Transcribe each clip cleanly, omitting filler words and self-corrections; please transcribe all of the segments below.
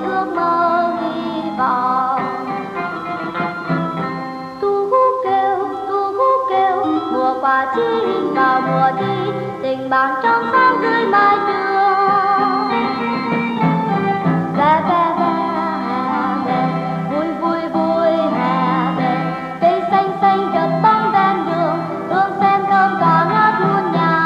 ước mơ hy vọng. Tu hú kêu mùa qua chín vào mùa thi, tình bạn trong sáng dưới mái trường. Ve ve ve hè về, vui vui vui hè về, cây xanh xanh chợt bóng ven đường, hương sen thơm tỏa ngát muôn nhà.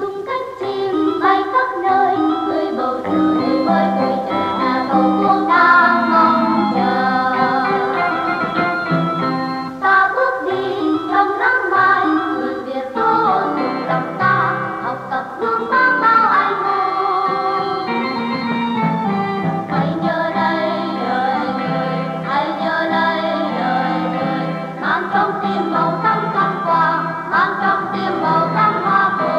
Tung cánh chim bay khắp nơi, dưới bầu trời với tuổi trẻ cầu cũng đang mong chờ. Ta bước đi trong nắng mai, người Việt vô cùng lòng ta học tập gương sáng bao anh hùng. Hãy nhớ đây đời người, hãy nhớ đây đời người, mang trong tim màu thắm cam quang, mang trong tim màu thắm hoa phượng.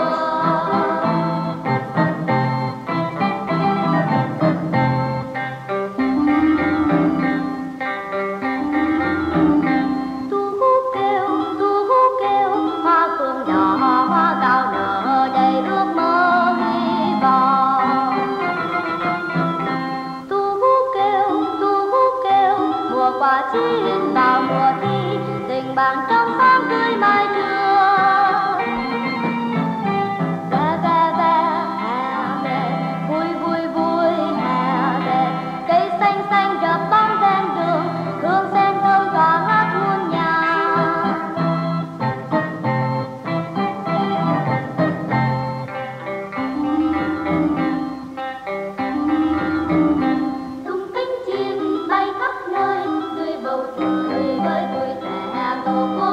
Tu hú kêu, hoa phượng đỏ hoa cao nở đầy ước mơ hy vọng. Tu hú kêu, mùa qua chín vào mùa thi, tình bạn trong sáng tươi mái trường. Ve ve ve hè về, vui vui vui hè về, cây xanh xanh chợt bóng ven đường, hương sen thơm tỏa ngát muôn nhà. Tung cánh chim bay khắp nơi, dưới bầu trời với tuổi trẻ tổ quốc